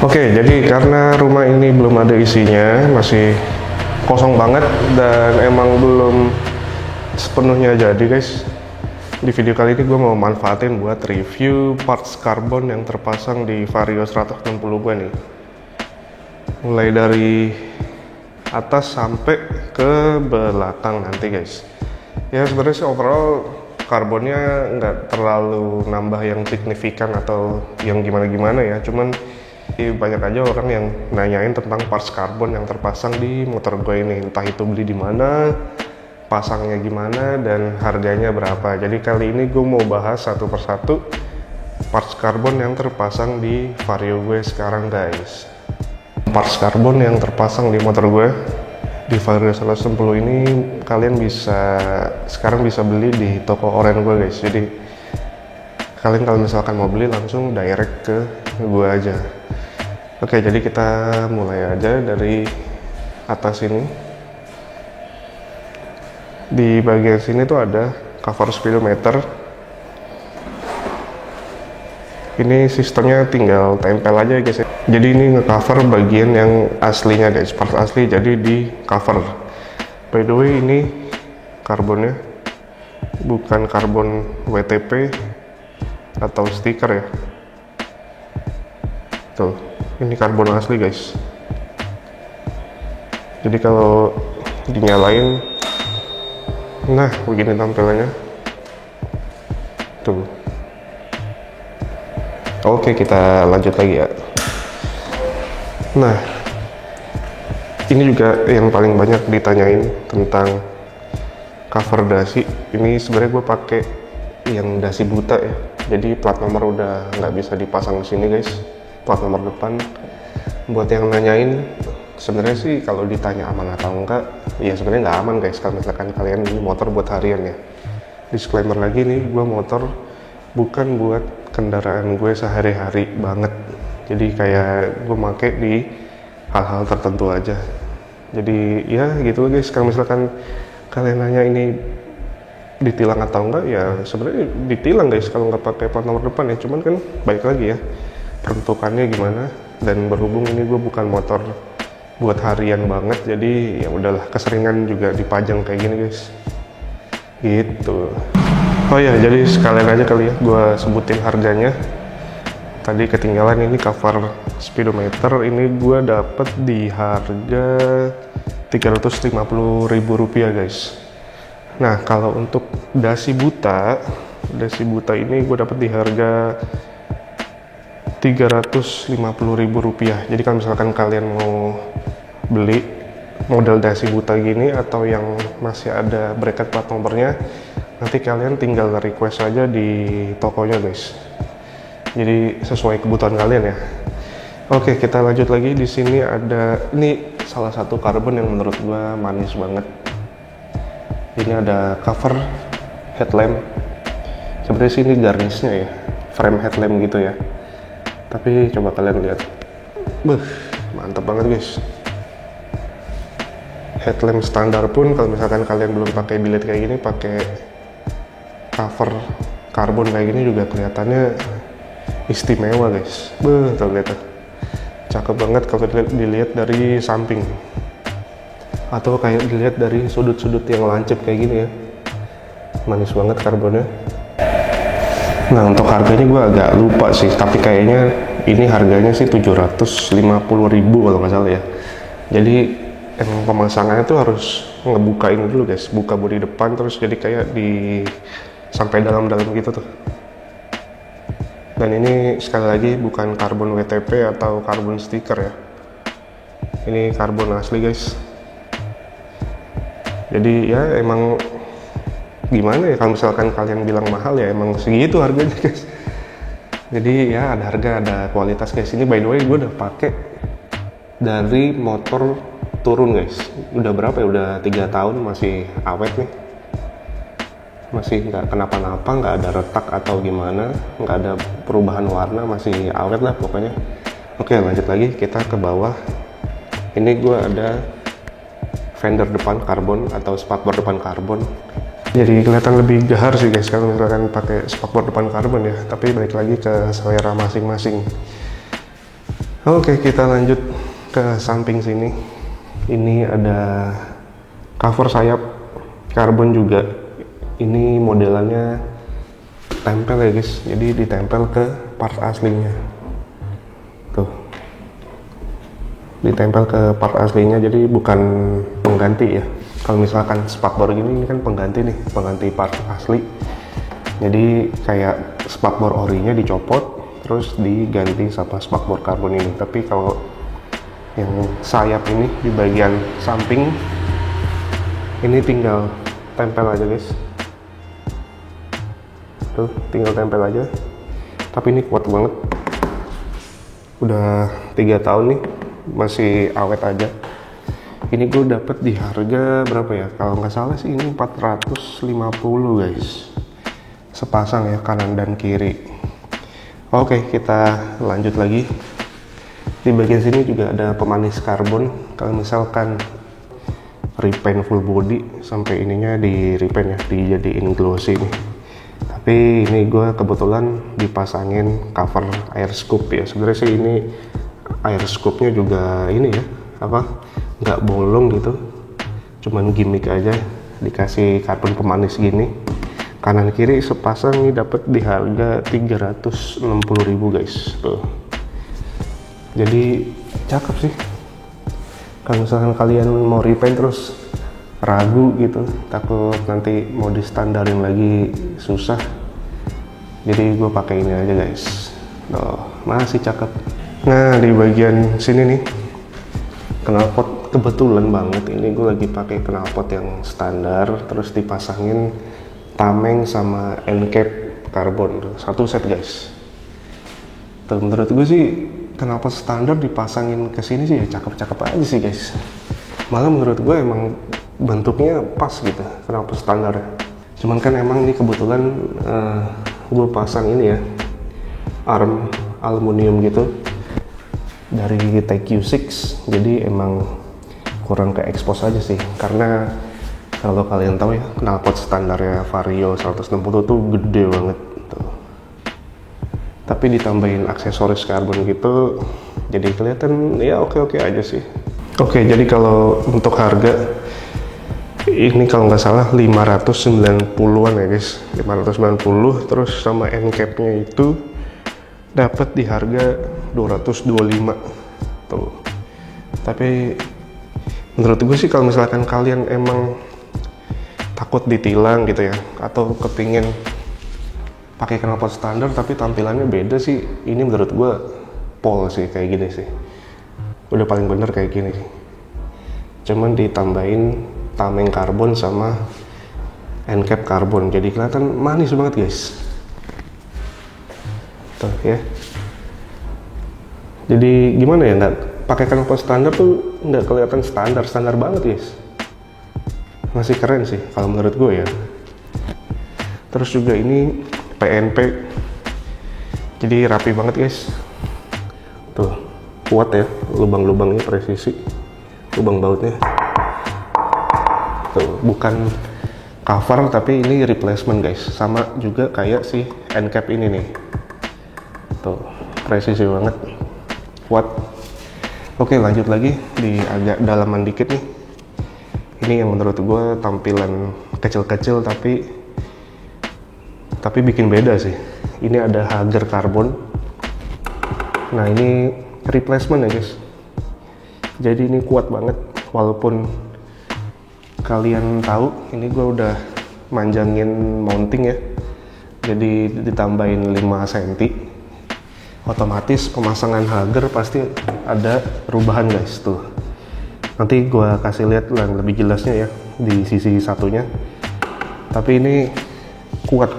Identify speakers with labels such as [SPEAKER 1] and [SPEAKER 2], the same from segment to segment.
[SPEAKER 1] Oke, jadi karena rumah ini belum ada isinya, masih kosong banget dan emang belum sepenuhnya jadi guys. Di video kali ini gue mau manfaatin buat review parts karbon yang terpasang di Vario 160 gue nih. Mulai dari atas sampai ke belakang nanti guys. Ya sebenarnya sih overall karbonnya nggak terlalu nambah yang signifikan atau yang gimana-gimana ya, cuman banyak aja orang yang nanyain tentang parts karbon yang terpasang di motor gue ini, entah itu beli di mana, pasangnya gimana, dan harganya berapa. Jadi kali ini gue mau bahas satu persatu parts karbon yang terpasang di Vario gue sekarang guys. Parts karbon yang terpasang di motor gue di Vario 160 ini kalian sekarang bisa beli di toko oren gue guys. Jadi kalian kalau misalkan mau beli langsung direct ke gue aja. Oke, jadi kita mulai aja dari atas ini. Di bagian sini tuh ada cover speedometer. Ini sistemnya tinggal tempel aja guys ya. Jadi ini ngecover bagian yang aslinya guys, part asli jadi di cover. By the way, ini karbonnya bukan karbon WTP atau stiker ya. Tuh, ini karbon asli guys. Jadi kalau dinyalain, nah begini tampilannya tuh. Oke, kita lanjut lagi ya. Nah, ini juga yang paling banyak ditanyain tentang cover dasi. Ini sebenarnya gue pakai yang dasi buta ya, jadi plat nomor udah nggak bisa dipasang di sini guys, plat nomor depan. Buat yang nanyain, sebenarnya sih kalau ditanya aman atau enggak, ya sebenarnya nggak aman guys kalau misalkan kalian ini motor buat harian ya. Disclaimer lagi nih, gue motor bukan buat kendaraan gue sehari-hari banget. Jadi kayak gue make di hal-hal tertentu aja. Jadi ya gitu guys, kalau misalkan kalian nanya ini ditilang atau enggak, ya sebenarnya ditilang guys kalau nggak pakai plat nomor depan ya. Cuman kan baik lagi ya, peruntukannya gimana. Dan berhubung ini gue bukan motor buat harian banget, jadi ya udahlah, keseringan juga dipajang kayak gini guys gitu. Oh ya, jadi sekalian aja kali ya gue sebutin harganya. Tadi ketinggalan, ini cover speedometer ini gue dapet di harga Rp350.000 guys. Nah kalau untuk dasi buta ini gue dapet di harga Rp350.000. Jadi kalau misalkan kalian mau beli model dasi buta gini atau yang masih ada bracket plat nomornya, nanti kalian tinggal request aja di tokonya guys. Jadi sesuai kebutuhan kalian ya. Oke, kita lanjut lagi. Di sini ada, ini salah satu karbon yang menurut gua manis banget. Ini ada cover headlamp. Sebenarnya sih ini garnishnya ya, frame headlamp gitu ya. Tapi coba kalian lihat, mantap banget guys. Headlamp standar pun kalau misalkan kalian belum pakai bilet kayak gini, pakai cover karbon kayak gini juga kelihatannya istimewa guys. Tuh lihat, cakep banget kalau dilihat dari samping atau kayak dilihat dari sudut-sudut yang lancip kayak gini ya. Manis banget karbonnya. Nah untuk harganya gue agak lupa sih, tapi kayaknya ini harganya sih 750.000 kalau nggak salah ya. Jadi emang pemasangannya tuh harus ngebukain dulu guys, buka bodi depan terus jadi kayak di sampai dalam-dalam gitu tuh. Dan ini sekali lagi bukan karbon WTP atau karbon stiker ya, ini karbon asli guys. Jadi ya emang gimana ya, kalau misalkan kalian bilang mahal ya emang segitu harganya guys. Jadi ya ada harga ada kualitas guys. Ini by the way gue udah pakai dari motor turun guys. Udah berapa ya, udah 3 tahun masih awet nih, masih nggak kenapa-napa, nggak ada retak atau gimana, nggak ada perubahan warna, masih awet lah pokoknya. Oke, lanjut lagi, kita ke bawah. Ini gue ada fender depan karbon atau spakbor depan karbon. Jadi kelihatan lebih gahar sih guys kalau misalkan pakai spakbor depan karbon ya, tapi balik lagi ke selera masing-masing. Oke, kita lanjut ke samping sini. Ini ada cover sayap karbon juga. Ini modelannya tempel ya guys, jadi ditempel ke part aslinya. Tuh, ditempel ke part aslinya, jadi bukan pengganti ya. Kalau misalkan spakbor gini, ini kan pengganti nih, pengganti part asli. Jadi kayak spakbor orinya dicopot, terus diganti sama spakbor karbon ini. Tapi kalau yang sayap ini di bagian samping ini tinggal tempel aja guys. Tuh, tinggal tempel aja. Tapi ini kuat banget. Udah 3 tahun nih, masih awet aja. Ini gue dapet di harga berapa ya? Kalau nggak salah sih ini 450 guys. Sepasang ya, kanan dan kiri. Oke, kita lanjut lagi. Di bagian sini juga ada pemanis karbon. Kalau misalkan repaint full body, sampai ininya di repaint ya, dijadiin glossy nih. Tapi ini gue kebetulan dipasangin cover air scoop ya. Sebenarnya sih ini air scoopnya juga ini ya, apa, nggak bolong gitu, cuman gimmick aja, dikasih karbon pemanis gini. Kanan kiri sepasang nih dapat di harga 360.000 guys. Tuh. Jadi cakep sih. Kalau misalkan kalian mau repaint terus ragu gitu, takut nanti mau distandarin lagi susah, jadi gue pakai ini aja guys. Tuh, masih cakep. Nah, di bagian sini nih knalpot, kebetulan banget ini gue lagi pakai knalpot yang standar, terus dipasangin tameng sama end cap karbon, satu set guys. Tuh, menurut gue sih knalpot standar dipasangin ke sini sih ya cakep-cakep aja sih guys. Malah menurut gue emang bentuknya pas gitu knalpot standar. Cuman kan emang ini kebetulan gue pasang ini ya, arm aluminium gitu dari TQ6, jadi emang kurang ke expose aja sih. Karena kalau kalian tahu ya, knalpot standarnya Vario 160 tuh gede banget tuh. Tapi ditambahin aksesoris karbon gitu, jadi kelihatan ya oke-oke aja sih. Oke, jadi kalau untuk harga ini kalau nggak salah 590-an ya guys, 590, terus sama end cap-nya itu dapat di harga 225 tuh. Tapi menurut gue sih kalau misalkan kalian emang takut ditilang gitu ya, atau kepingin pakai knalpot standar tapi tampilannya beda sih, ini menurut gue pol sih kayak gini sih, udah paling bener kayak gini sih. Cuman ditambahin tameng karbon sama end cap karbon, jadi kelihatan manis banget guys. Tuh ya. Jadi gimana ya, nggak pakai knalpot standar tuh nggak kelihatan standar banget guys. Masih keren sih kalau menurut gue ya. Terus juga ini PNP, jadi rapi banget guys. Tuh, kuat ya, lubang-lubangnya presisi, lubang bautnya. Tuh, bukan cover tapi ini replacement guys, sama juga kayak si end cap ini nih. Tuh, presisi banget, kuat. Oke, lanjut lagi di agak dalaman dikit nih. Ini yang menurut gue tampilan kecil-kecil tapi bikin beda sih. Ini ada hager karbon. Nah, ini replacement ya guys. Jadi ini kuat banget, walaupun kalian tahu ini gue udah manjangin mounting ya, jadi ditambahin 5 cm. Otomatis pemasangan hager pasti ada perubahan guys. Tuh, nanti gue kasih lihat yang lebih jelasnya ya di sisi satunya. Tapi ini kuat.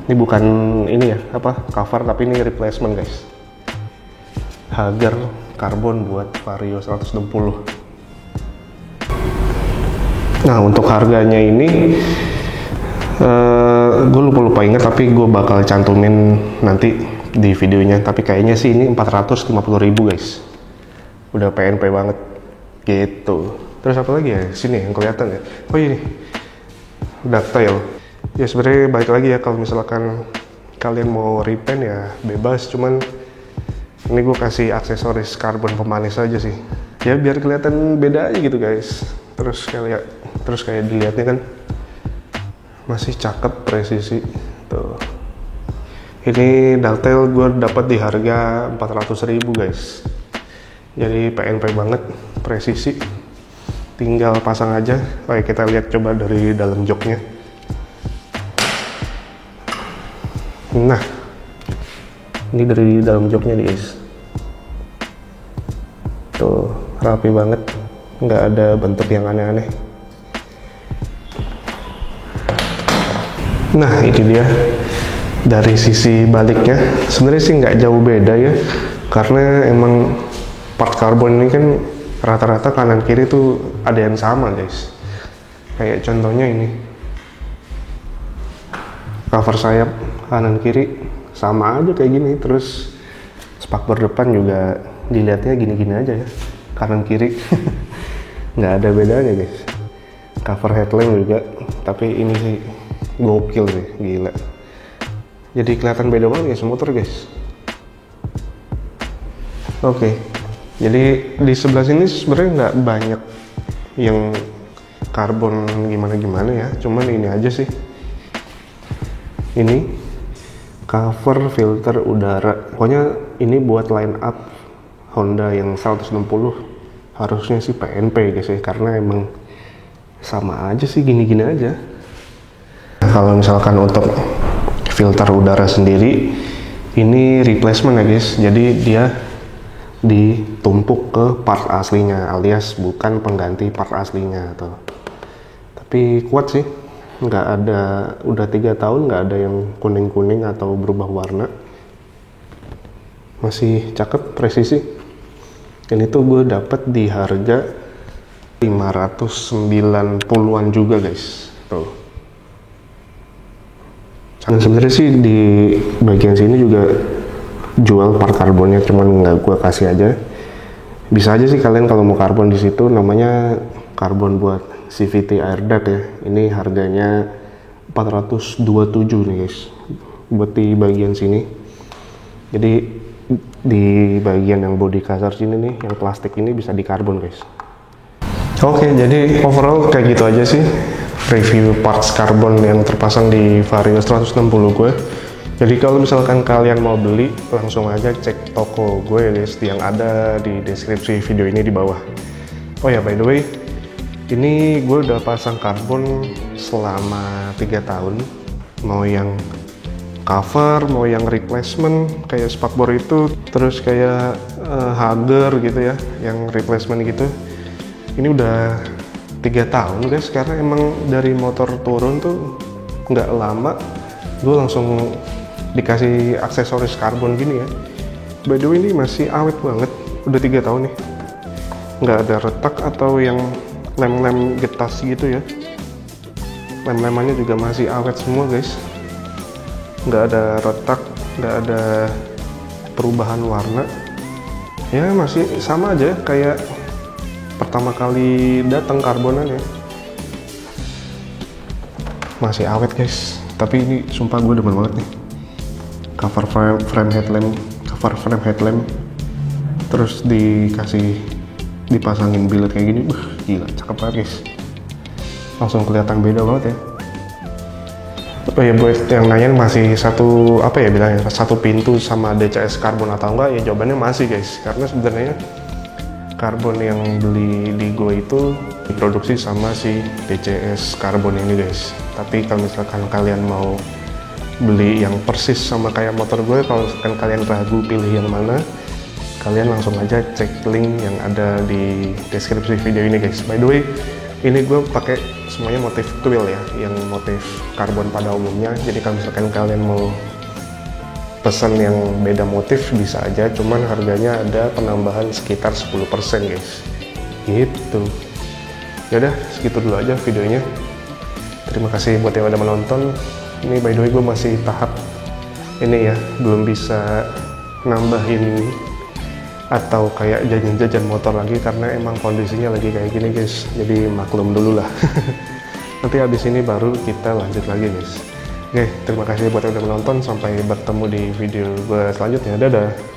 [SPEAKER 1] Ini bukan ini ya, apa, cover, tapi ini replacement guys. Hager karbon buat Vario 160. Nah, untuk harganya ini gue lupa ingat, tapi gue bakal cantumin nanti di videonya. Tapi kayaknya sih ini 450.000 guys. Udah PNP banget gitu. Terus apa lagi ya sini yang kelihatan ya? Oh ini ductile. Ya sebenarnya balik lagi ya, kalau misalkan kalian mau repaint ya bebas, cuman ini gue kasih aksesoris karbon pemanis aja sih ya biar kelihatan beda aja gitu guys. Terus kayak dilihatnya kan masih cakep, presisi tuh. Ini dovetail gue dapat di harga 400.000 guys, jadi PNP banget, presisi, tinggal pasang aja. Oke, kita lihat coba dari dalam joknya. Nah, ini dari dalam joknya nih guys, tuh rapi banget, nggak ada bentuk yang aneh-aneh. Nah, ini dia dari sisi baliknya. Sebenarnya sih nggak jauh beda ya, karena emang part karbon ini kan rata-rata kanan kiri tuh ada yang sama guys. Kayak contohnya ini, cover sayap kanan kiri sama aja kayak gini. Terus spakbor depan juga dilihatnya gini-gini aja ya, kanan kiri nggak ada bedanya guys. Cover headlamp juga, tapi ini sih gokil sih, gila. Jadi kelihatan beda banget ya semotor guys. Oke, jadi di sebelah sini sebenarnya nggak banyak yang karbon gimana-gimana ya, cuman ini aja sih. Ini cover filter udara, pokoknya ini buat line up Honda yang 160 harusnya sih PNP guys ya, karena emang sama aja sih, gini-gini aja. Kalau misalkan untuk filter udara sendiri ini replacement ya guys, jadi dia ditumpuk ke part aslinya, alias bukan pengganti part aslinya tuh. Tapi kuat sih, nggak ada, udah 3 tahun nggak ada yang kuning-kuning atau berubah warna, masih cakep, presisi. Ini tuh gue dapet di harga 590-an juga guys tuh. Dan sebenarnya sih di bagian sini juga jual part karbonnya, cuman nggak gue kasih aja. Bisa aja sih kalian kalau mau karbon di situ, namanya karbon buat CVT air duct ya. Ini harganya 427 nih guys, buat di bagian sini. Jadi di bagian yang bodi kasar sini nih, yang plastik ini bisa di karbon guys. Oke, jadi overall kayak gitu aja sih review parts karbon yang terpasang di Vario 160 gue. Jadi kalau misalkan kalian mau beli, langsung aja cek toko gue ya guys, yang ada di deskripsi video ini di bawah. Oh ya, by the way, ini gue udah pasang karbon selama 3 tahun, mau yang cover, mau yang replacement kayak spakbor itu, terus kayak hager gitu ya, yang replacement gitu. Ini udah 3 tahun guys, karena emang dari motor turun tuh nggak lama gue langsung dikasih aksesoris karbon gini ya. By the way, ini masih awet banget, udah 3 tahun nih, nggak ada retak atau yang lem-lem getas gitu ya. Lem-lemannya juga masih awet semua guys, nggak ada retak, nggak ada perubahan warna ya, masih sama aja kayak pertama kali datang karbonannya. Masih awet guys, tapi ini sumpah gue demen banget nih. Cover frame headlamp, terus dipasangin billet kayak gini, gila cakep banget guys, langsung kelihatan beda banget ya. Oh ya, buat yang nanyain masih satu apa ya bilangnya, satu pintu sama DCS karbon atau enggak, ya jawabannya masih guys, karena sebenarnya karbon yang beli di Go itu diproduksi sama si DCS karbon ini guys. Tapi kalau misalkan kalian mau beli yang persis sama kayak motor gue, kalau misalkan kalian ragu pilih yang mana, kalian langsung aja cek link yang ada di deskripsi video ini guys. By the way, ini gue pakai semuanya motif twill ya, yang motif karbon pada umumnya. Jadi kalau misalkan kalian mau pesan yang beda motif bisa aja, cuman harganya ada penambahan sekitar 10% guys gitu. Yaudah, segitu dulu aja videonya. Terima kasih buat yang udah menonton. Ini by the way gue masih tahap ini ya, belum bisa nambahin atau kayak jajan-jajan motor lagi, karena emang kondisinya lagi kayak gini guys, jadi maklum dulu lah. Nanti habis ini baru kita lanjut lagi guys. Oke, terima kasih buat yang udah menonton. Sampai bertemu di video gue selanjutnya. Dadah.